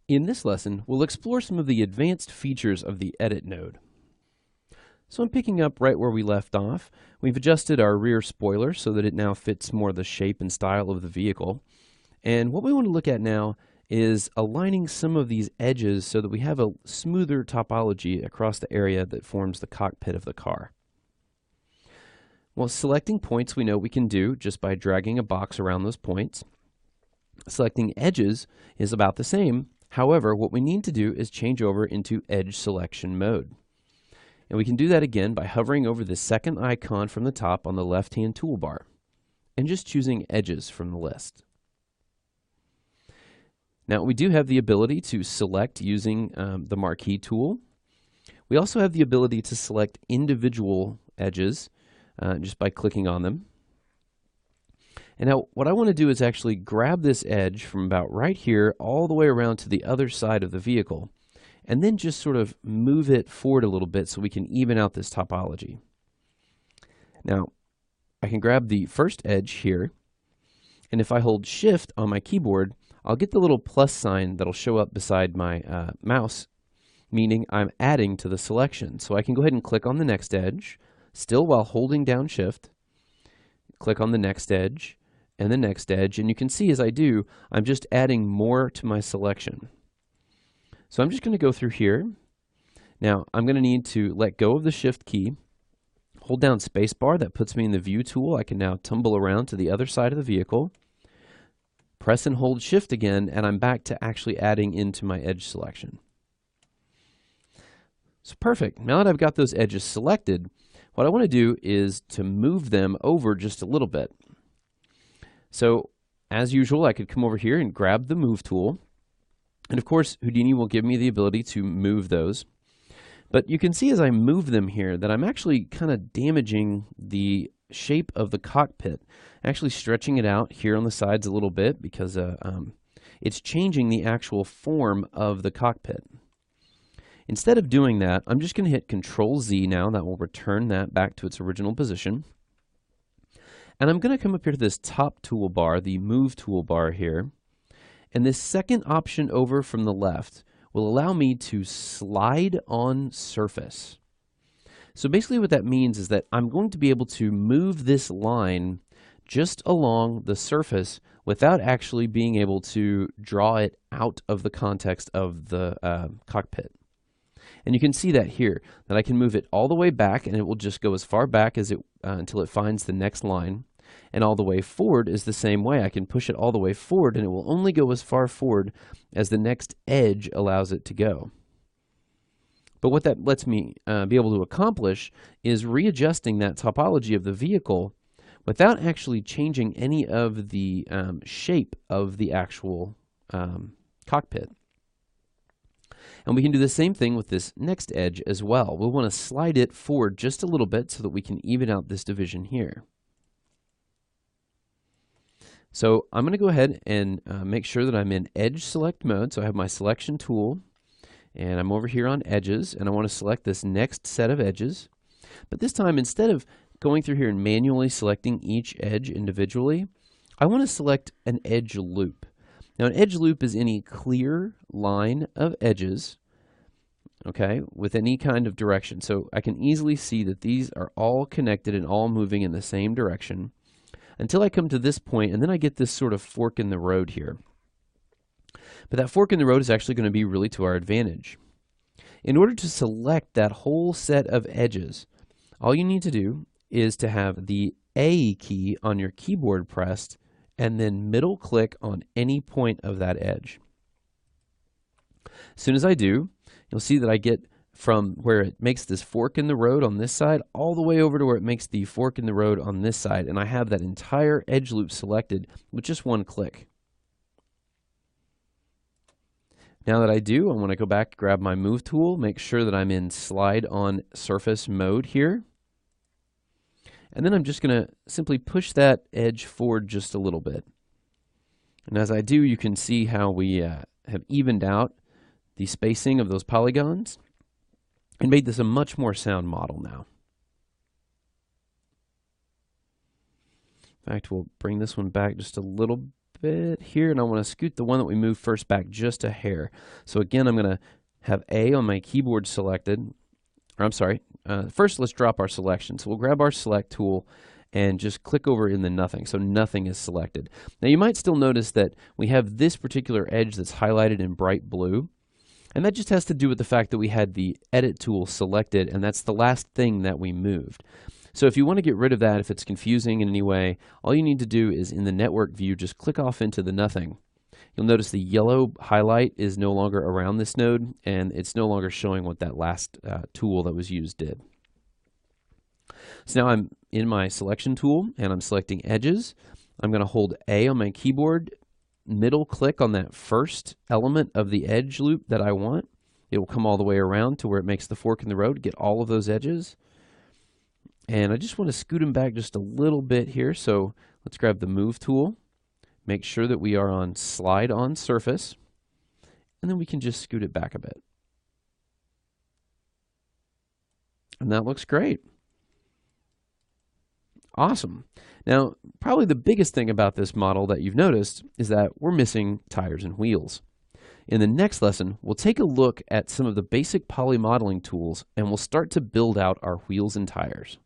In this lesson, we'll explore some of the advanced features of the Edit node. So I'm picking up right where we left off. We've adjusted our rear spoiler so that it now fits more the shape and style of the vehicle. And what we want to look at now is aligning some of these edges so that we have a smoother topology across the area that forms the cockpit of the car. Well, selecting points we know we can do just by dragging a box around those points. Selecting edges is about the same. However, what we need to do is change over into edge selection mode. And we can do that again by hovering over the second icon from the top on the left-hand toolbar and just choosing edges from the list. Now, we do have the ability to select using the marquee tool. We also have the ability to select individual edges just by clicking on them. And now what I want to do is actually grab this edge from about right here all the way around to the other side of the vehicle, and then just sort of move it forward a little bit so we can even out this topology. Now, I can grab the first edge here, and if I hold Shift on my keyboard, I'll get the little plus sign that'll show up beside my mouse, meaning I'm adding to the selection. So I can go ahead and click on the next edge, still while holding down Shift, click on the next edge, and the next edge, and you can see as I do, I'm just adding more to my selection. So I'm just going to go through here. Now I'm going to need to let go of the Shift key, hold down spacebar, that puts me in the View tool. I can now tumble around to the other side of the vehicle, press and hold Shift again, and I'm back to actually adding into my edge selection. So perfect. Now that I've got those edges selected, what I want to do is to move them over just a little bit. So, as usual, I could come over here and grab the Move tool. And of course, Houdini will give me the ability to move those. But you can see as I move them here that I'm actually kind of damaging the shape of the cockpit. Actually stretching it out here on the sides a little bit because it's changing the actual form of the cockpit. Instead of doing that, I'm just going to hit Control-Z now. That will return that back to its original position. And I'm going to come up here to this top toolbar, the Move toolbar here. And this second option over from the left will allow me to slide on surface. So basically what that means is that I'm going to be able to move this line just along the surface without actually being able to draw it out of the context of the cockpit. And you can see that here, that I can move it all the way back and it will just go as far back as it until it finds the next line. And all the way forward is the same way. I can push it all the way forward and it will only go as far forward as the next edge allows it to go. But what that lets me be able to accomplish is readjusting that topology of the vehicle without actually changing any of the shape of the actual cockpit. And we can do the same thing with this next edge as well. We'll want to slide it forward just a little bit so that we can even out this division here. So I'm going to go ahead and make sure that I'm in Edge Select mode. So I have my selection tool, and I'm over here on Edges, and I want to select this next set of edges. But this time, instead of going through here and manually selecting each edge individually, I want to select an edge loop. Now, an edge loop is any clear line of edges, okay, with any kind of direction. So I can easily see that these are all connected and all moving in the same direction until I come to this point, and then I get this sort of fork in the road here. But that fork in the road is actually going to be really to our advantage. In order to select that whole set of edges, all you need to do is to have the A key on your keyboard pressed and then middle click on any point of that edge. As soon as I do, you'll see that I get from where it makes this fork in the road on this side all the way over to where it makes the fork in the road on this side, and I have that entire edge loop selected with just one click. Now that I do, I want to go back, grab my Move tool, make sure that I'm in Slide on Surface mode here. And then I'm just going to simply push that edge forward just a little bit. And as I do, you can see how we have evened out the spacing of those polygons and made this a much more sound model now. In fact, we'll bring this one back just a little bit here, and I want to scoot the one that we moved first back just a hair. So again, I'm going to have A on my keyboard selected. Or I'm sorry, first let's drop our selection. So we'll grab our select tool and just click over in the nothing. So nothing is selected. Now you might still notice that we have this particular edge that's highlighted in bright blue. And that just has to do with the fact that we had the edit tool selected, and that's the last thing that we moved. So if you want to get rid of that, if it's confusing in any way, all you need to do is in the network view, just click off into the nothing. You'll notice the yellow highlight is no longer around this node, and it's no longer showing what that last tool that was used did. So now I'm in my selection tool, and I'm selecting edges. I'm going to hold A on my keyboard, middle click on that first element of the edge loop that I want. It will come all the way around to where it makes the fork in the road, get all of those edges. And I just want to scoot them back just a little bit here. So let's grab the move tool, make sure that we are on slide on surface, and then we can just scoot it back a bit. And that looks great. Awesome. Now, probably the biggest thing about this model that you've noticed is that we're missing tires and wheels. In the next lesson, we'll take a look at some of the basic poly modeling tools, and we'll start to build out our wheels and tires.